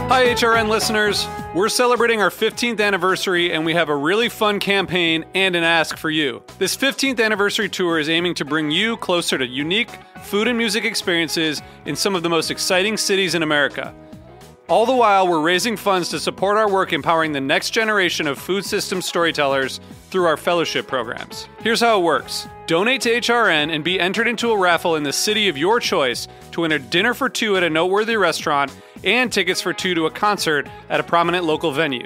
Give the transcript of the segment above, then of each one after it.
Hi, HRN listeners. We're celebrating our 15th anniversary, and we have a really fun campaign and an ask for you. This 15th anniversary tour is aiming to bring you closer to unique food and music experiences in some of the most exciting cities in America. All the while, we're raising funds to support our work empowering the next generation of food system storytellers through our fellowship programs. Here's how it works. Donate to HRN and be entered into a raffle in the city of your choice to win a dinner for two at a noteworthy restaurant and tickets for two to a concert at a prominent local venue.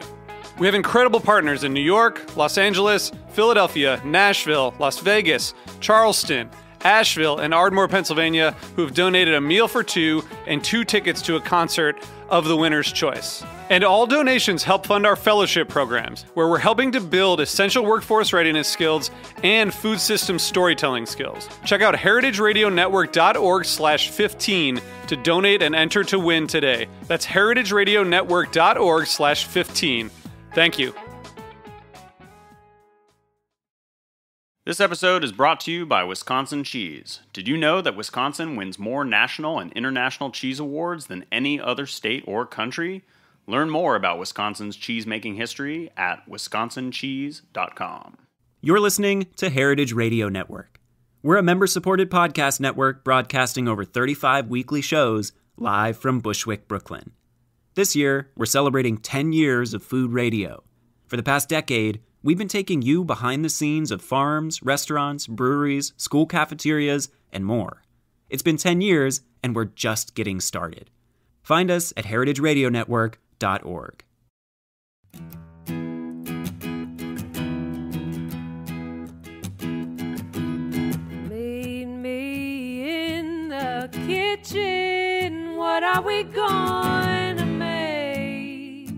We have incredible partners in New York, Los Angeles, Philadelphia, Nashville, Las Vegas, Charleston, Asheville, and Ardmore, Pennsylvania, who have donated a meal for two and two tickets to a concert of the winner's choice. And all donations help fund our fellowship programs, where we're helping to build essential workforce readiness skills and food system storytelling skills. Check out heritageradionetwork.org/15 to donate and enter to win today. That's heritageradionetwork.org/15. Thank you. This episode is brought to you by Wisconsin Cheese. Did you know that Wisconsin wins more national and international cheese awards than any other state or country? Learn more about Wisconsin's cheese-making history at wisconsincheese.com. You're listening to Heritage Radio Network. We're a member-supported podcast network broadcasting over 35 weekly shows live from Bushwick, Brooklyn. This year, we're celebrating 10 years of food radio. For the past decade, we've been taking you behind the scenes of farms, restaurants, breweries, school cafeterias, and more. It's been 10 years, and we're just getting started. Find us at heritageradionetwork.org. Meet me in the kitchen. What are we going to make?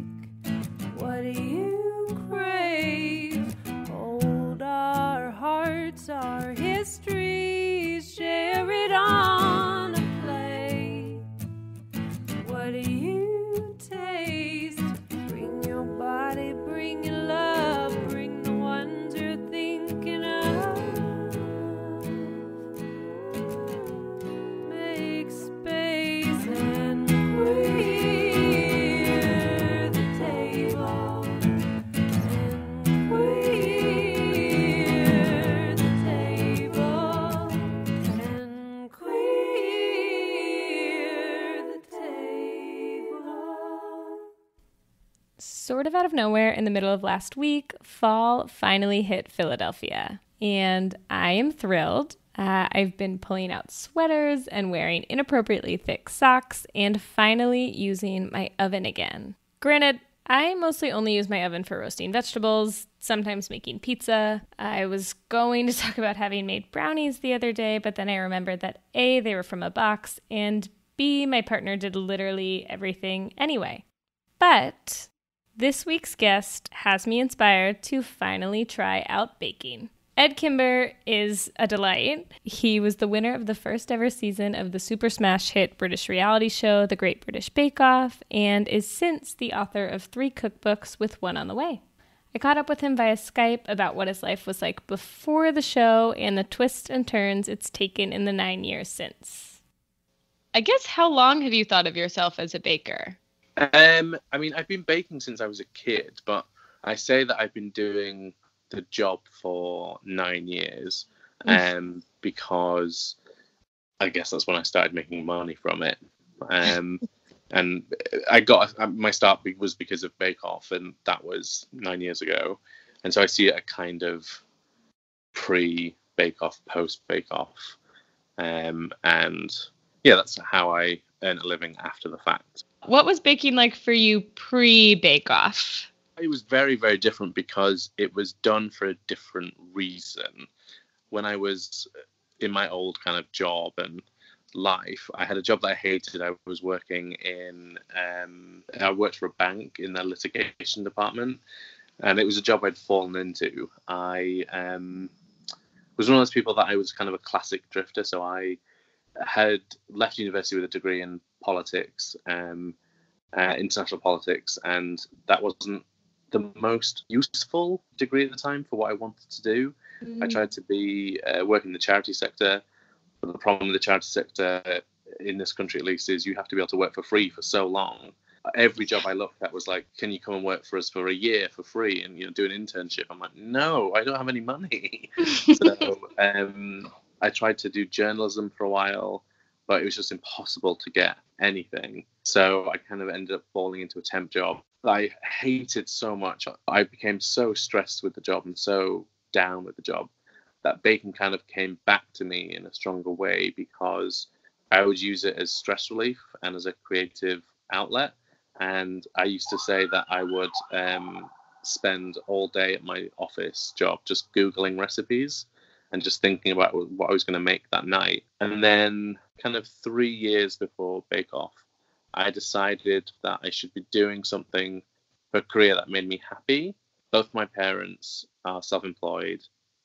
What do you crave? Hold our hearts, our histories, share it on a plate. What do you taste? Bring your body, bring your love, bring the ones you're thinking of. Make space and clear the table. And clear the table. And clear the table. Sort of out of nowhere, in the middle of last week, fall finally hit Philadelphia, and I am thrilled. I've been pulling out sweaters and wearing inappropriately thick socks and finally using my oven again. Granted, I mostly only use my oven for roasting vegetables, sometimes making pizza. I was going to talk about having made brownies the other day, but then I remembered that A, they were from a box, and B, my partner did literally everything anyway. But this week's guest has me inspired to finally try out baking. Edd Kimber is a delight. He was the winner of the first ever season of the super smash hit British reality show, The Great British Bake Off, and is since the author of 3 cookbooks with one on the way. I caught up with him via Skype about what his life was like before the show and the twists and turns it's taken in the 9 years since. I guess, how long have you thought of yourself as a baker? I mean, I've been baking since I was a kid, but I say that I've been doing the job for 9 years, because I guess that's when I started making money from it. And I got my start was because of Bake Off, and that was 9 years ago. And so I see it a kind of pre-Bake Off, post-Bake Off. And yeah, that's how I earn a living after the fact. What was baking like for you pre-Bake Off? It was very, very different because it was done for a different reason. When I was in my old kind of job and life, I had a job that I hated. I was working in, I worked for a bank in their litigation department, and it was a job I'd fallen into. I was one of those people that I was kind of a classic drifter, so I had left university with a degree in politics, international politics, and that wasn't the most useful degree at the time for what I wanted to do. I tried to be work in the charity sector, but the problem with the charity sector in this country, at least, is you have to be able to work for free for so long every job I looked at was like, can you come and work for us for a year for free and, you know, do an internship? I'm like, no, I don't have any money. So I tried to do journalism for a while, but it was just impossible to get anything. So I kind of ended up falling into a temp job I hated so much. I became so stressed with the job and so down with the job that baking kind of came back to me in a stronger way, because I would use it as stress relief and as a creative outlet. And I used to say that I would spend all day at my office job just Googling recipes and just thinking about what I was going to make that night. And then kind of 3 years before Bake Off, I decided that I should be doing something for a career that made me happy. Both my parents are self-employed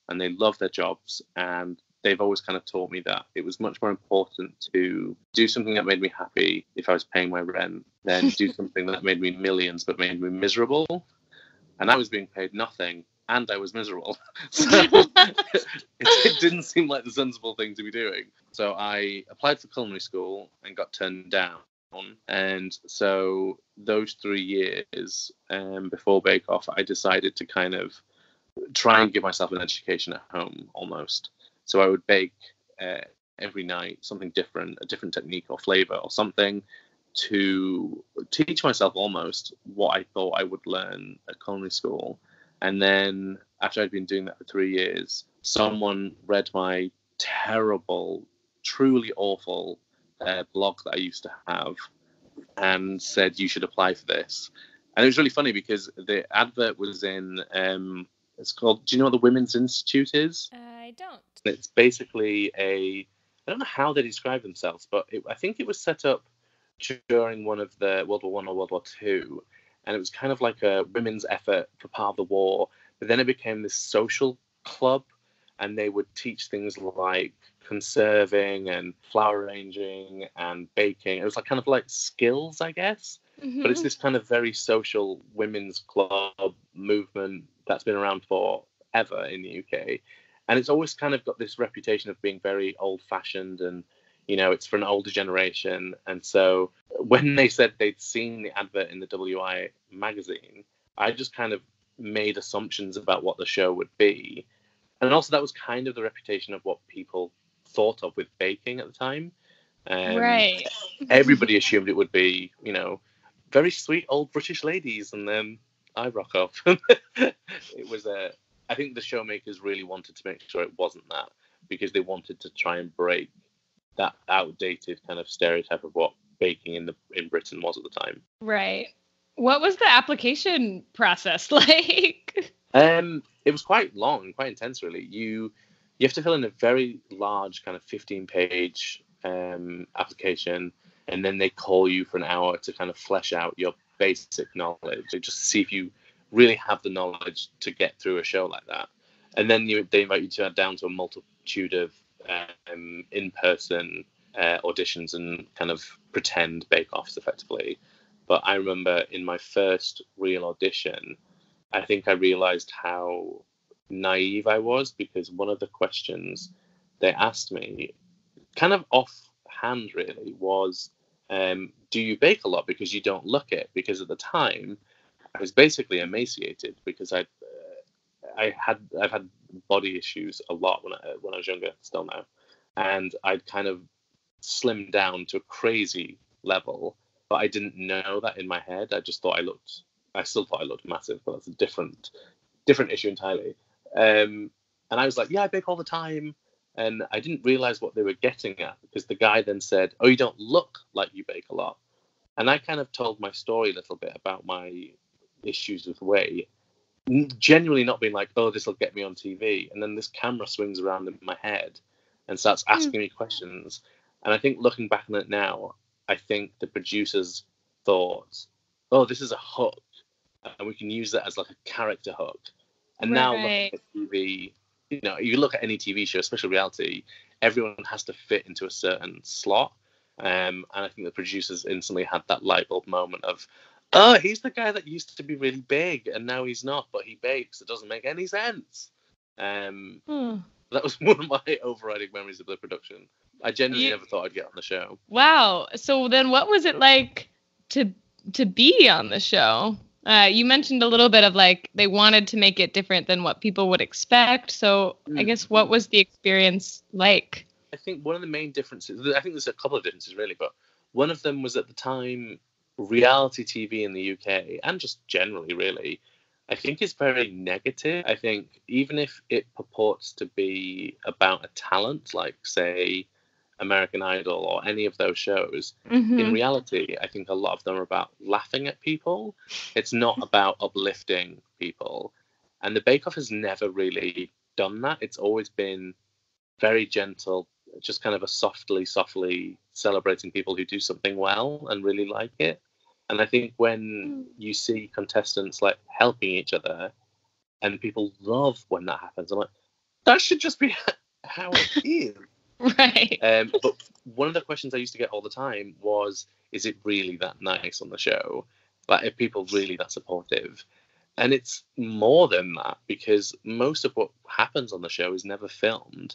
and they love their jobs, and they've always kind of taught me that it was much more important to do something that made me happy if I was paying my rent than do something that made me millions but made me miserable. And I was being paid nothing and I was miserable. So it didn't seem like the sensible thing to be doing. So I applied for culinary school and got turned down. And so those 3 years before Bake Off, I decided to kind of try and give myself an education at home almost. So I would bake every night something different, a different technique or flavor or something, to teach myself almost what I thought I would learn at culinary school. And then after I'd been doing that for 3 years, someone read my terrible, truly awful blog that I used to have and said, you should apply for this. And it was really funny because the advert was in, it's called, do you know what the Women's Institute is? I don't. It's basically I don't know how they describe themselves, but I think it was set up during one of the World War I or World War II. And it was kind of like a women's effort for part of the war. But then it became this social club, and they would teach things like conserving and flour arranging and baking. It was like kind of like skills, I guess. Mm-hmm. But it's this kind of very social women's club movement that's been around forever in the UK. And it's always kind of got this reputation of being very old-fashioned, and, you know, it's for an older generation. And so when they said they'd seen the advert in the WI magazine, I just kind of made assumptions about what the show would be. And also that was kind of the reputation of what people thought of with baking at the time. Right. Everybody assumed it would be, you know, very sweet old British ladies, and then I rock up. It was I think the showmakers really wanted to make sure it wasn't that, because they wanted to try and break that outdated kind of stereotype of what baking in Britain was at the time. Right. What was the application process like? It was quite long, quite intense, really. You have to fill in a very large kind of 15-page application, and then they call you for an hour to kind of flesh out your basic knowledge, just to see if you really have the knowledge to get through a show like that. And then they invite you to down to a multitude of in-person auditions and kind of pretend bake-offs, effectively. But I remember in my first real audition, I think I realized how naive I was, because one of the questions they asked me, kind of offhand really, was, do you bake a lot? Because you don't look it. Because at the time, I was basically emaciated, because I've had body issues a lot when I was younger, still now, and I'd kind of slimmed down to a crazy level, but I didn't know that in my head. I just thought I still thought I looked massive, but that's a different issue entirely. And I was like, yeah, I bake all the time. And I didn't realize what they were getting at, because the guy then said, oh, you don't look like you bake a lot. And I kind of told my story a little bit about my issues with weight, genuinely not being like, oh, this will get me on TV. And then this camera swings around in my head and starts asking me questions. And I think looking back on it now, I think the producers thought, oh, this is a hook, and we can use that as like a character hook. And now looking at TV, you know, you look at any TV show, especially reality, everyone has to fit into a certain slot. And I think the producers instantly had that light bulb moment of, oh, he's the guy that used to be really big and now he's not, but he bakes. It doesn't make any sense. That was one of my overriding memories of the production. I genuinely never thought I'd get on the show. Wow. So then what was it like to to be on the show? You mentioned a little bit of like they wanted to make it different than what people would expect. So I guess what was the experience like? I think one of the main differences, I think there's a couple of differences really, but one of them was at the time, reality TV in the UK, and just generally really, I think it's very negative. I think even if it purports to be about a talent, like say American Idol or any of those shows, in reality, I think a lot of them are about laughing at people. It's not about uplifting people. And the Bake Off has never really done that. It's always been very gentle, just kind of a softly celebrating people who do something well and really like it. And I think when you see contestants like helping each other, and people love when that happens, I'm like, that should just be how it is. Right. But one of the questions I used to get all the time was, is it really that nice on the show? Like, are people really that supportive? And it's more than that, because most of what happens on the show is never filmed.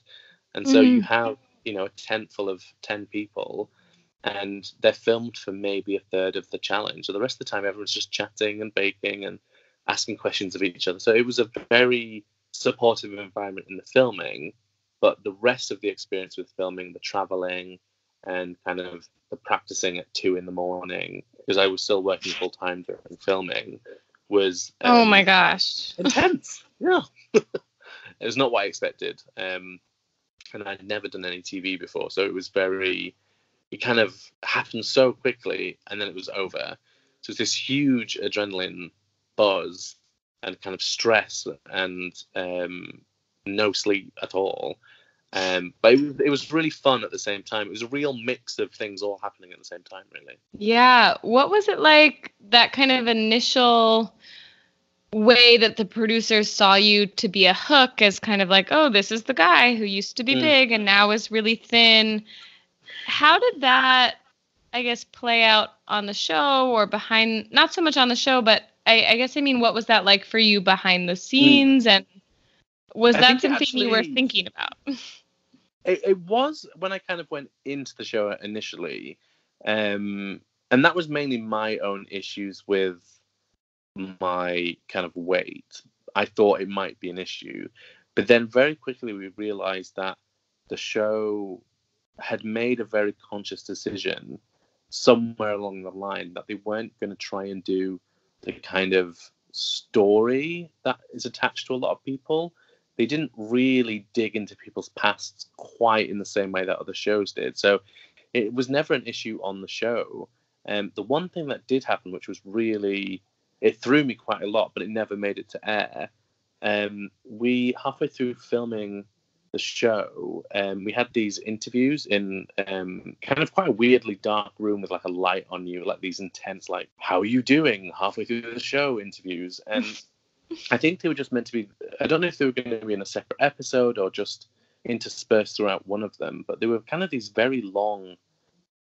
And so you have, a tent full of 10 people, and they're filmed for maybe a third of the challenge. So the rest of the time, everyone's just chatting and baking and asking questions of each other. So it was a very supportive environment in the filming, but the rest of the experience with filming, the traveling and kind of the practicing at 2 a.m, because I was still working full time during filming, was oh my gosh, intense. Yeah. It was not what I expected. And I'd never done any TV before, so it kind of happened so quickly, and then it was over. So it's this huge adrenaline buzz and kind of stress and no sleep at all. But it was really fun at the same time. It was a real mix of things all happening at the same time, really. Yeah. What was it like, that kind of initial way that the producers saw you to be a hook, as kind of like, oh, this is the guy who used to be big and now is really thin? How did that, I guess, play out on the show, or behind, not so much on the show, but I guess, what was that like for you behind the scenes? And was that something you were thinking about? It was when I kind of went into the show initially. And that was mainly my own issues with my kind of weight. I thought it might be an issue. But then very quickly we realized that the show had made a very conscious decision somewhere along the line that they weren't going to try and do the kind of story that is attached to a lot of people. They didn't really dig into people's pasts quite in the same way that other shows did. So it was never an issue on the show. The one thing that did happen, which was really, it threw me quite a lot, but it never made it to air. We, halfway through filming the show, we had these interviews in kind of quite a weirdly dark room with like a light on you, like these intense, like, how are you doing halfway through the show interviews. And I think they were just meant to be, I don't know if they were going to be in a separate episode or just interspersed throughout one of them, but they were kind of these very long,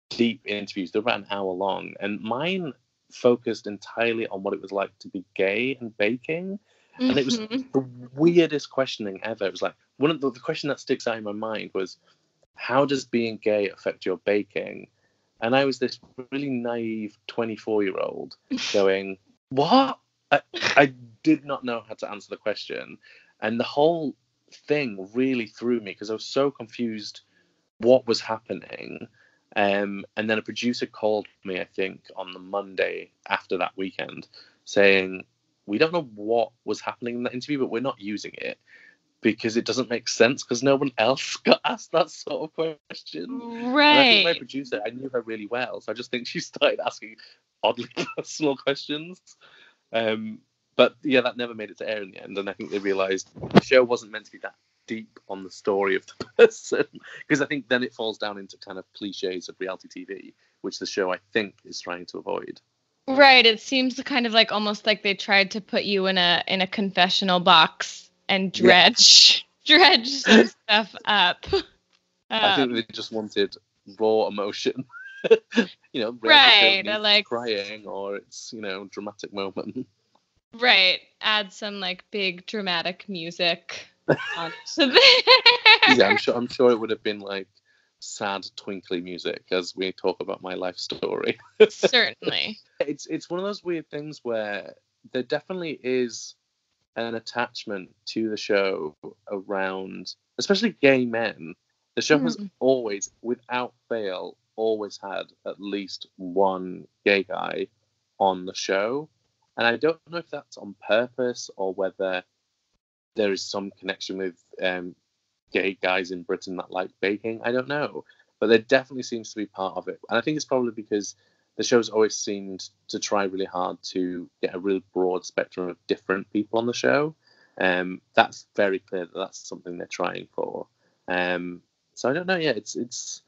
deep interviews. They were about an hour long, and mine focused entirely on what it was like to be gay and baking. And it was the weirdest questioning ever. It was like, one of the question that sticks out in my mind was, how does being gay affect your baking? And I was this really naive 24-year-old going, what? I did not know how to answer the question. And the whole thing really threw me, because I was so confused what was happening. And then a producer called me, I think, on the Monday after that weekend, saying, we don't know what was happening in that interview, but we're not using it because it doesn't make sense, because no one else got asked that sort of question. Right. And I think my producer, I knew her really well, so I just think she started asking oddly personal questions. But yeah, that never made it to air in the end, and I think they realised the show wasn't meant to be that deep on the story of the person, because I think then it falls down into kind of cliches of reality TV, which the show, I think, is trying to avoid. Right. It seems kind of like almost like they tried to put you in a confessional box and dredge some stuff up. I think they just wanted raw emotion. Right. Like crying, or it's, dramatic moment. Right. Add some like big dramatic music onto Yeah, I'm sure it would have been like sad, twinkly music as we talk about my life story. Certainly. It's one of those weird things where there definitely is an attachment to the show around, especially gay men. The show has always, without fail, always had at least one gay guy on the show. And I don't know if that's on purpose or whether there is some connection with gay guys in Britain that like baking. I don't know. But there definitely seems to be part of it. And I think it's probably because the show's always seemed to try really hard to get a really broad spectrum of different people on the show. That's very clear that that's something they're trying for. So I don't know. Yeah, it's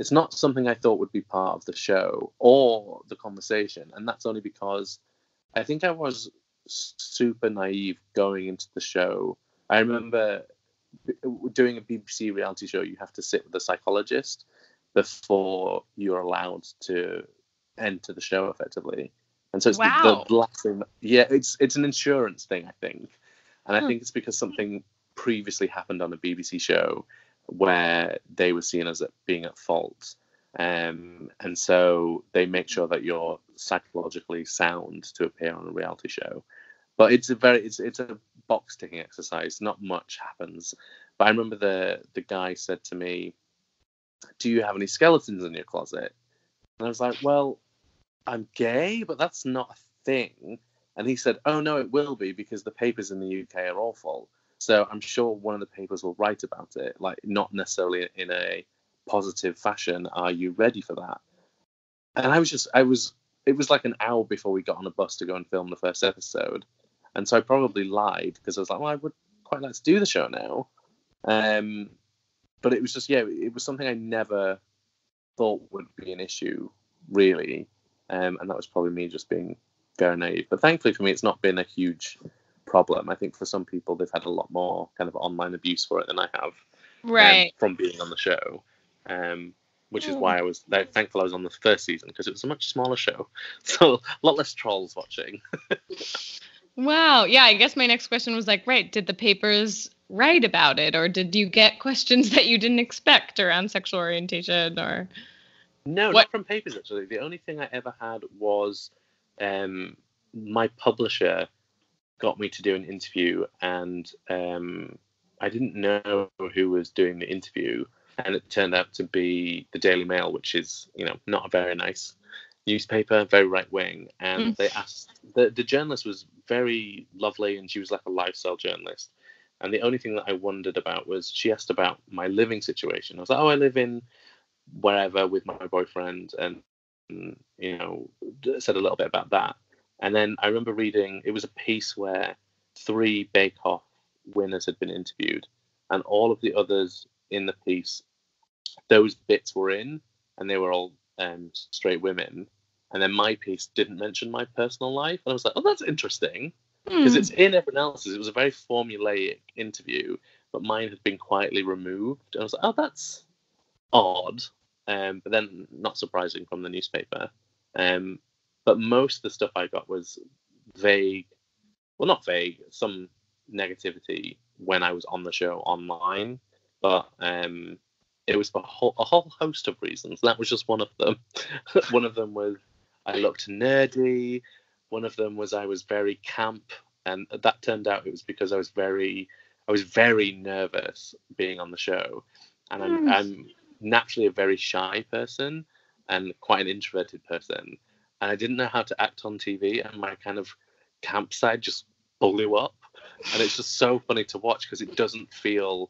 not something I thought would be part of the show or the conversation. And that's only because I think I was super naive going into the show. I remember doing a BBC reality show, you have to sit with a psychologist before you're allowed to enter the show effectively. And so it's the last thing. Yeah, it's an insurance thing, I think. And I think it's because something previously happened on a BBC show where they were seen as being at fault. And so they make sure that you're psychologically sound to appear on a reality show. But it's a box ticking exercise. Not much happens. But I remember the guy said to me, "Do you have any skeletons in your closet?" And I was like, "Well, I'm gay, but that's not a thing." And he said, "Oh no, it will be, because the papers in the UK are awful. So I'm sure one of the papers will write about it, like not necessarily in a positive fashion. Are you ready for that?" And it was like an hour before we got on a bus to go and film the first episode. And so I probably lied because I was like, well, I would quite like to do the show now. But it was just, it was something I never thought would be an issue, really. And that was probably me just being very naive. But thankfully for me, it's not been a huge problem. I think for some people, they've had a lot more kind of online abuse for it than I have. Right. From being on the show. Which is why I was thankful I was on the first season, because it was a much smaller show. So a lot less trolls watching. Wow. Yeah, I guess my next question was like, right, did the papers write about it? Or did you get questions that you didn't expect around sexual orientation? Or No, not from papers, actually. The only thing I ever had was my publisher got me to do an interview, and I didn't know who was doing the interview. And it turned out to be the Daily Mail, which is, not a very nice newspaper, very right wing. And they asked, the journalist was very lovely, and she was like a lifestyle journalist. And the only thing that I wondered about was she asked about my living situation. I was like, I live in wherever with my boyfriend, and said a little bit about that. And then I remember reading, it was a piece where 3 Bake Off winners had been interviewed, and all of the others in the piece, those bits were in, and they were all straight women. And then my piece didn't mention my personal life, and I was like, oh, that's interesting, because it's in everyone else's. It was a very formulaic interview, but mine had been quietly removed, and I was like, oh, that's odd. But then not surprising from the newspaper. But most of the stuff I got was vague, well, not vague, some negativity when I was on the show online. But it was for a whole host of reasons. That was just one of them. One of them was I looked nerdy. One of them was I was very camp, and that turned out it was because I was very nervous being on the show, and I'm naturally a very shy person and quite an introverted person, and I didn't know how to act on TV, and my kind of camp side just blew up, and it's just so funny to watch because it doesn't feel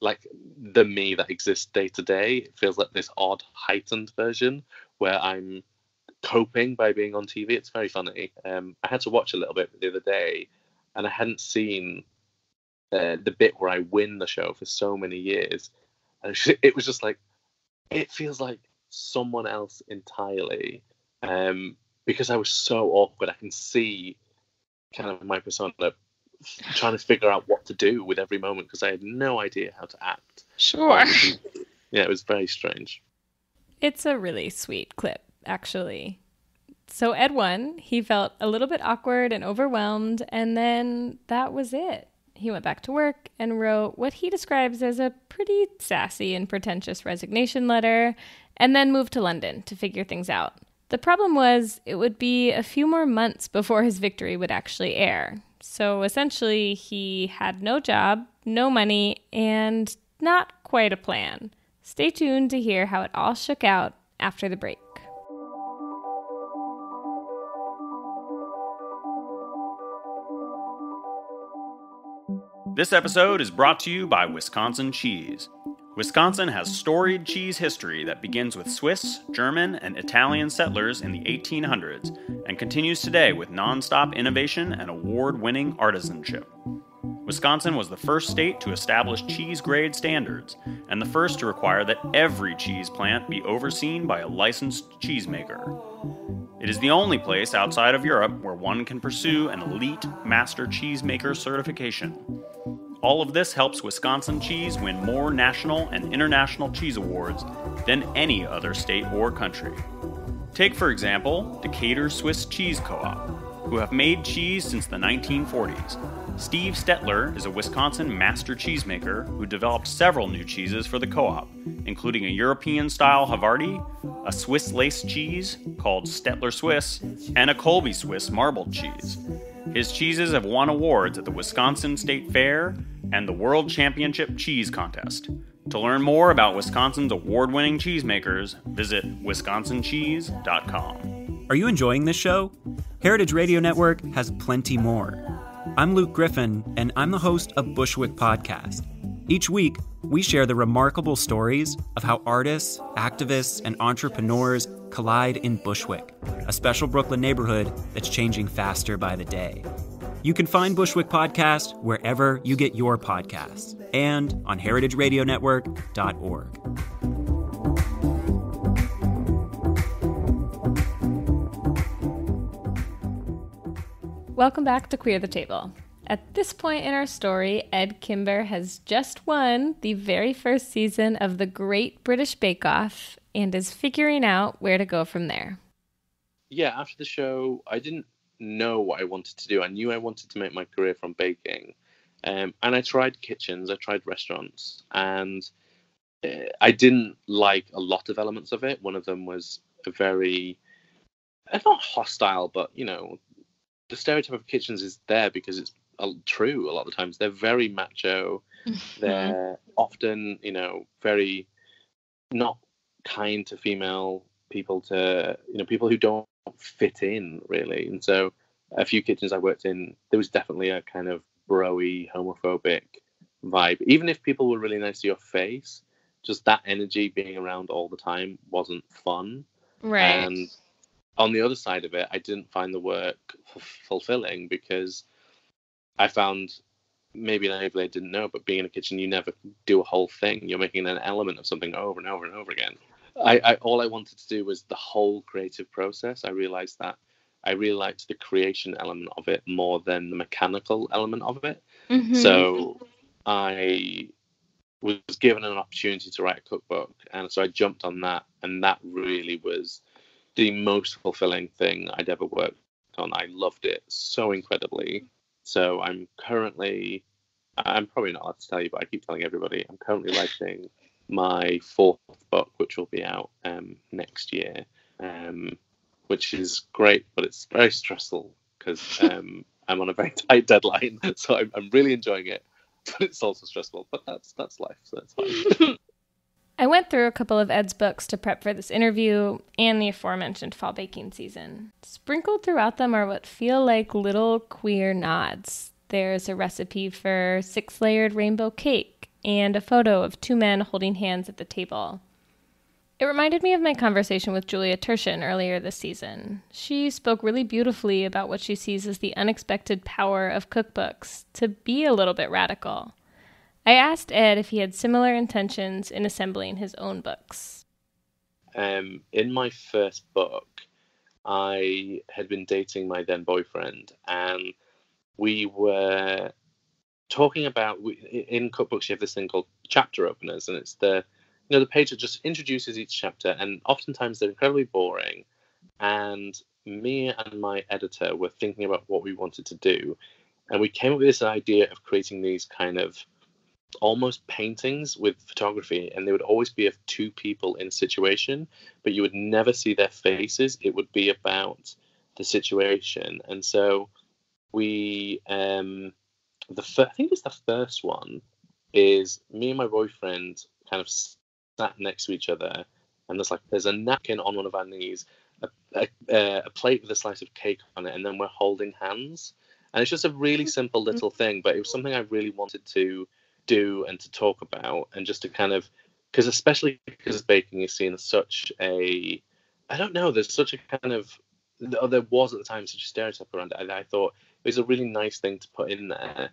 like the me that exists day to day. It feels like this odd heightened version where I'm coping by being on TV. It's very funny. I had to watch a little bit the other day, and I hadn't seen the bit where I win the show for so many years, and it was just like, it feels like someone else entirely, because I was so awkward. I can see kind of my persona trying to figure out what to do with every moment because I had no idea how to act. Sure. Yeah, it was very strange. It's a really sweet clip, actually. So Ed won. He felt a little bit awkward and overwhelmed, and then that was it. he went back to work and wrote what he describes as a pretty sassy and pretentious resignation letter, and then moved to London to figure things out. The problem was it would be a few more months before his victory would actually air. So essentially, he had no job, no money, and not quite a plan. Stay tuned to hear how it all shook out after the break. This episode is brought to you by Wisconsin Cheese. Wisconsin has storied cheese history that begins with Swiss, German, and Italian settlers in the 1800s and continues today with nonstop innovation and award-winning artisanship. Wisconsin was the first state to establish cheese grade standards and the first to require that every cheese plant be overseen by a licensed cheesemaker. It is the only place outside of Europe where one can pursue an elite master cheesemaker certification. All of this helps Wisconsin cheese win more national and international cheese awards than any other state or country. Take, for example, Decatur Swiss Cheese Co-op, who have made cheese since the 1940s. Steve Stetler is a Wisconsin master cheesemaker who developed several new cheeses for the co-op, including a European-style Havarti, a Swiss lace cheese called Stetler Swiss, and a Colby Swiss marbled cheese. His cheeses have won awards at the Wisconsin State Fair and the World Championship Cheese Contest. To learn more about Wisconsin's award-winning cheesemakers, visit wisconsincheese.com. Are you enjoying this show? Heritage Radio Network has plenty more. I'm Luke Griffin, and I'm the host of Bushwick Podcast. Each week, we share the remarkable stories of how artists, activists, and entrepreneurs collide in Bushwick, a special Brooklyn neighborhood that's changing faster by the day. You can find Bushwick Podcast wherever you get your podcasts and on heritageradionetwork.org. Welcome back to Queer the Table. At this point in our story, Edd Kimber has just won the very first season of the Great British Bake Off and is figuring out where to go from there. Yeah, after the show, I didn't know what I wanted to do. I knew I wanted to make my career from baking. And I tried kitchens, I tried restaurants, and I didn't like a lot of elements of it. One of them was a very, not hostile, but, you know, the stereotype of kitchens is there because it's true a lot of the times. They're very macho. They're often, you know, very not kind to female people, to, you know, people who don't fit in, really. And so a few kitchens I worked in, there was definitely a kind of bro-y, homophobic vibe. Even if people were really nice to your face, just that energy being around all the time wasn't fun. Right. And on the other side of it, I didn't find the work fulfilling because I found, maybe naively I didn't know, but being in a kitchen, you never do a whole thing. You're making an element of something over and over and over again. All I wanted to do was the whole creative process. I realized that I really liked the creation element of it more than the mechanical element of it. Mhm. So I was given an opportunity to write a cookbook, and so I jumped on that, and that really was the most fulfilling thing I'd ever worked on. I loved it so incredibly. So I'm probably not allowed to tell you, but I keep telling everybody, I'm currently writing my fourth book, which will be out next year, which is great, but it's very stressful because I'm on a very tight deadline. So I'm really enjoying it, but it's also stressful. But that's life, so that's fine. I went through a couple of Edd's books to prep for this interview and the aforementioned fall baking season. Sprinkled throughout them are what feel like little queer nods. There's a recipe for 6-layered rainbow cake and a photo of 2 men holding hands at the table. It reminded me of my conversation with Julia Turshen earlier this season. She spoke really beautifully about what she sees as the unexpected power of cookbooks to be a little bit radical. I asked Edd if he had similar intentions in assembling his own books. In my first book, I had been dating my then boyfriend, and we were talking about, in cookbooks you have this thing called chapter openers, and it's the page that just introduces each chapter, and oftentimes they're incredibly boring. And me and my editor were thinking about what we wanted to do, And we came up with this idea of creating these kind of almost paintings with photography, and they would always be of two people in a situation, but you would never see their faces. It would be about the situation. And so we, I think it's the first one, is me and my boyfriend kind of sat next to each other, and there's a napkin on one of our knees, a plate with a slice of cake on it, and then we're holding hands. And it's just a really simple little thing, but it was something I really wanted to do and to talk about, and just to kind of, especially because baking is seen as such a, I don't know, there's such a kind of, there was at the time such a stereotype around it. I thought it was a really nice thing to put in there.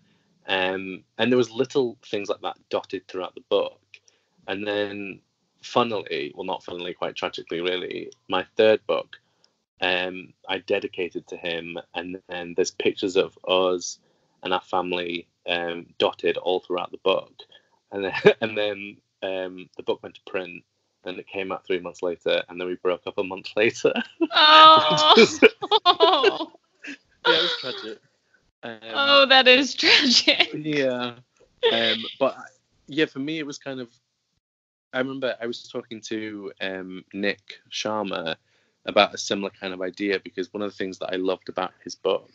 And there was little things like that dotted throughout the book. And then funnily, well, not funnily, quite tragically really, my third book, I dedicated to him, and then there's pictures of us and our family dotted all throughout the book. And then the book went to print, and it came out 3 months later, and then we broke up a month later. Oh, Yeah, it was tragic. oh, that is tragic. Yeah. But yeah, for me, it was kind of, I remember I was talking to Nick Sharma about a similar kind of idea, because one of the things that I loved about his book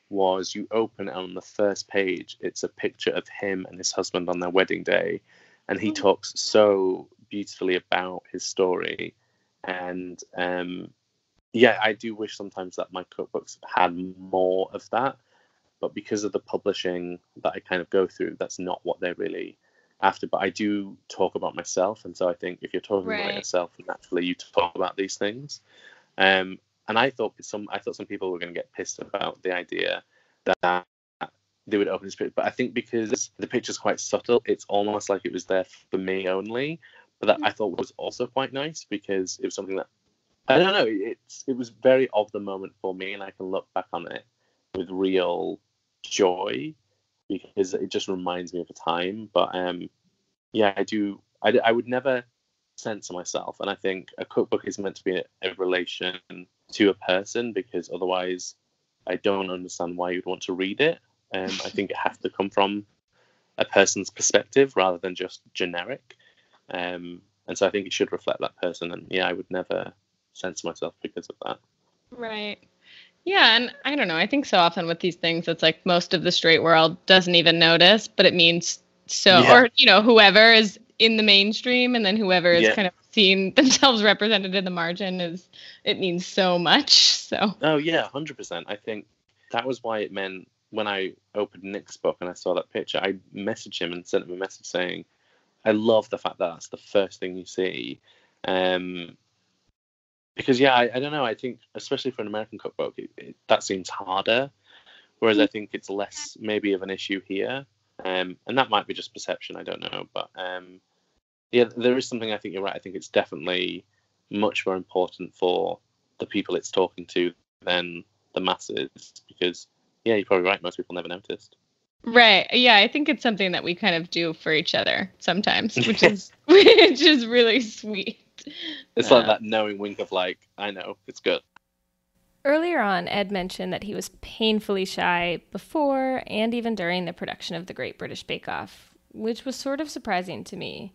was you open it, on the first page, it's a picture of him and his husband on their wedding day. And he talks so beautifully about his story. And yeah, I do wish sometimes that my cookbooks had more of that. But because of the publishing that I kind of go through, that's not what they're really after. But I do talk about myself. And so I think if you're talking about yourself, naturally you talk about these things. And I thought some people were going to get pissed about the idea that they would open this picture. But I think because the picture's quite subtle, it's almost like it was there for me only. But that I thought was also quite nice, because it was something that, I don't know, it was very of the moment for me, and I can look back on it with real joy, because it just reminds me of a time. But yeah, I would never censor myself, and I think a cookbook is meant to be a relation to a person, because otherwise I don't understand why you'd want to read it. I think it has to come from a person's perspective rather than just generic. And so I think it should reflect that person. And yeah, I would never censor myself because of that. Right. Yeah, and I don't know. I think so often with these things, it's like most of the straight world doesn't even notice, but it means so, Yeah. or, you know, whoever is in the mainstream, and then whoever is kind of seeing themselves represented in the margin, it means so much. So. Oh yeah, 100%. I think that was why it meant, when I opened Nick's book and I saw that picture, I messaged him and sent him a message saying, I love the fact that that's the first thing you see. Because yeah, I don't know, I think especially for an American cookbook, that seems harder, whereas I think it's less maybe of an issue here. And that might be just perception, I don't know. But yeah, there is something, I think you're right, I think it's definitely much more important for the people it's talking to than the masses, because yeah, you're probably right, most people never noticed. Right. Yeah, I think it's something that we kind of do for each other sometimes, which is really sweet. It's like that knowing wink of like, I know, it's good. Earlier on, Ed mentioned that he was painfully shy before and even during the production of The Great British Bake Off, which was sort of surprising to me.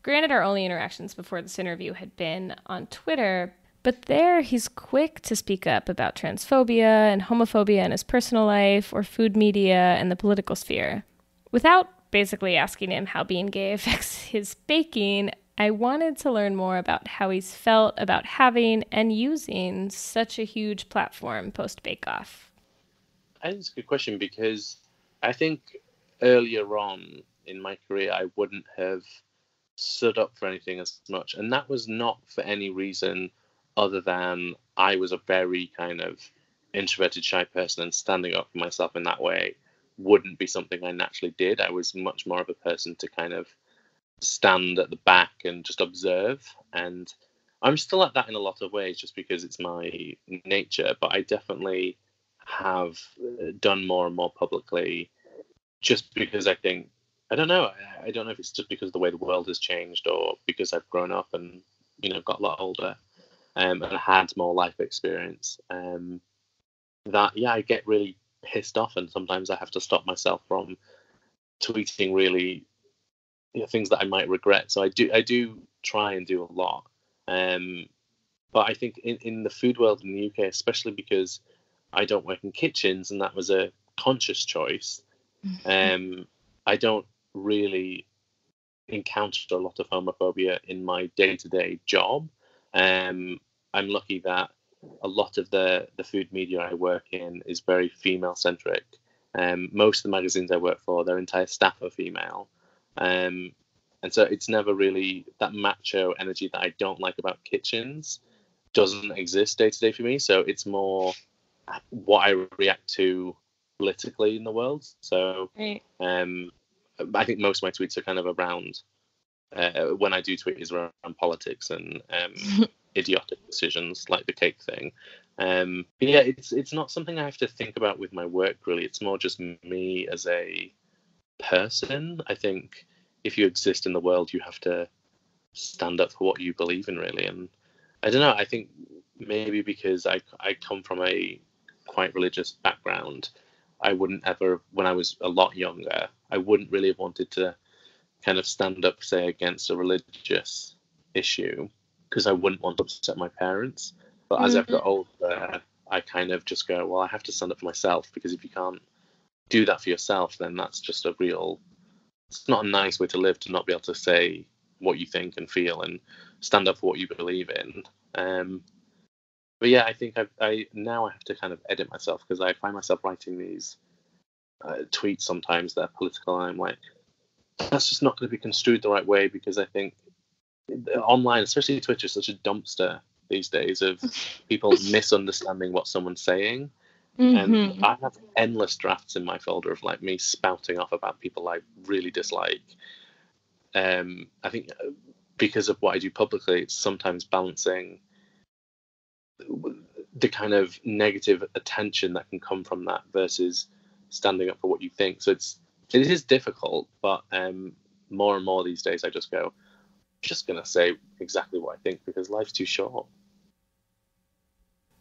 Granted, our only interactions before this interview had been on Twitter, but there he's quick to speak up about transphobia and homophobia in his personal life, or food media and the political sphere. Without basically asking him how being gay affects his baking, I wanted to learn more about how he's felt about having and using such a huge platform post-Bake Off. I think it's a good question, because I think earlier on in my career, I wouldn't have stood up for anything as much. And that was not for any reason other than I was a very kind of introverted, shy person, and standing up for myself in that way wouldn't be something I naturally did. I was much more of a person to kind of stand at the back and just observe. And I'm still like that in a lot of ways, just because it's my nature. But I definitely have done more and more publicly, just because I think, I don't know if it's just because of the way the world has changed, or because I've grown up and, you know, got a lot older. And had more life experience, that yeah, I get really pissed off, and sometimes I have to stop myself from tweeting really things that I might regret. So I do try and do a lot. But I think in the food world in the UK, especially because I don't work in kitchens, and that was a conscious choice, I don't really encounter a lot of homophobia in my day-to-day job. I'm lucky that a lot of the food media I work in is very female-centric. Most of the magazines I work for, their entire staff are female. And so it's never really that macho energy that I don't like about kitchens doesn't exist day to day for me. So it's more what I react to politically in the world. So Right. I think most of my tweets are kind of around, when I do tweet, is around politics and idiotic decisions like the cake thing. But yeah, it's not something I have to think about with my work, really. It's more just me as a person. I think if you exist in the world, you have to stand up for what you believe in, really. And I don't know, I think maybe because I come from a quite religious background, I wouldn't ever, when I was a lot younger, I wouldn't really have wanted to kind of stand up, say, against a religious issue, because I wouldn't want to upset my parents. But as I've got older, I kind of just go, well, I have to stand up for myself, because if you can't do that for yourself, then that's just it's not a nice way to live, to not be able to say what you think and feel and stand up for what you believe in. But yeah, I think I now have to kind of edit myself, because I find myself writing these tweets sometimes that are political, and I'm like, that's just not going to be construed the right way, because I think online, especially Twitter, is such a dumpster these days of people misunderstanding what someone's saying. And I have endless drafts in my folder of like me spouting off about people I really dislike. I think because of what I do publicly, it's sometimes balancing the kind of negative attention that can come from that versus standing up for what you think. So it is difficult, but more and more these days I just go, I'm just going to say exactly what I think, because life's too short.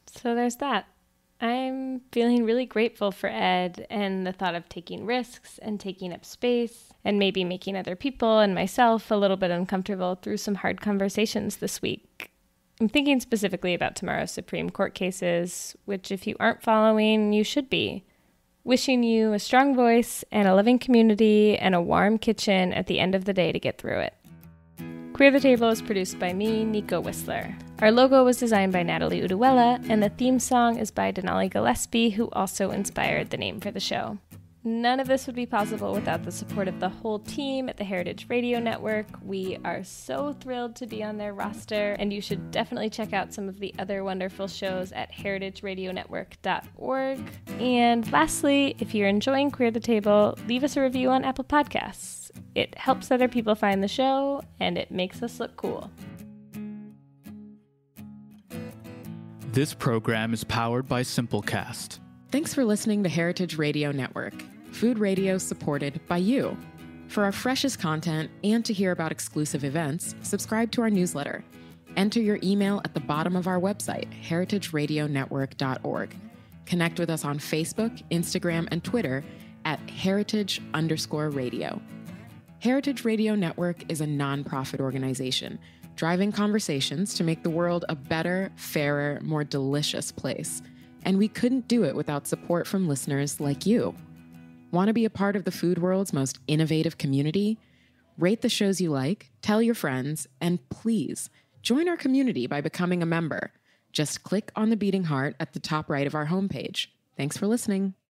So there's that. I'm feeling really grateful for Edd and the thought of taking risks and taking up space and maybe making other people and myself a little bit uncomfortable through some hard conversations this week. I'm thinking specifically about tomorrow's Supreme Court cases, which if you aren't following, you should be. Wishing you a strong voice and a loving community and a warm kitchen at the end of the day to get through it. Queer the Table is produced by me, Nico Whistler. Our logo was designed by Natalie Uduella, and the theme song is by Denali Gillespie, who also inspired the name for the show. None of this would be possible without the support of the whole team at the Heritage Radio Network. We are so thrilled to be on their roster, and you should definitely check out some of the other wonderful shows at heritageradionetwork.org. And lastly, if you're enjoying Queer the Table, leave us a review on Apple Podcasts. It helps other people find the show, and it makes us look cool. This program is powered by Simplecast. Thanks for listening to Heritage Radio Network, food radio supported by you. For our freshest content and to hear about exclusive events, subscribe to our newsletter. Enter your email at the bottom of our website, heritageradionetwork.org. Connect with us on Facebook, Instagram, and Twitter at heritage_radio. Heritage Radio Network is a nonprofit organization driving conversations to make the world a better, fairer, more delicious place. And we couldn't do it without support from listeners like you. Want to be a part of the food world's most innovative community? Rate the shows you like, tell your friends, and please join our community by becoming a member. Just click on the beating heart at the top right of our homepage. Thanks for listening.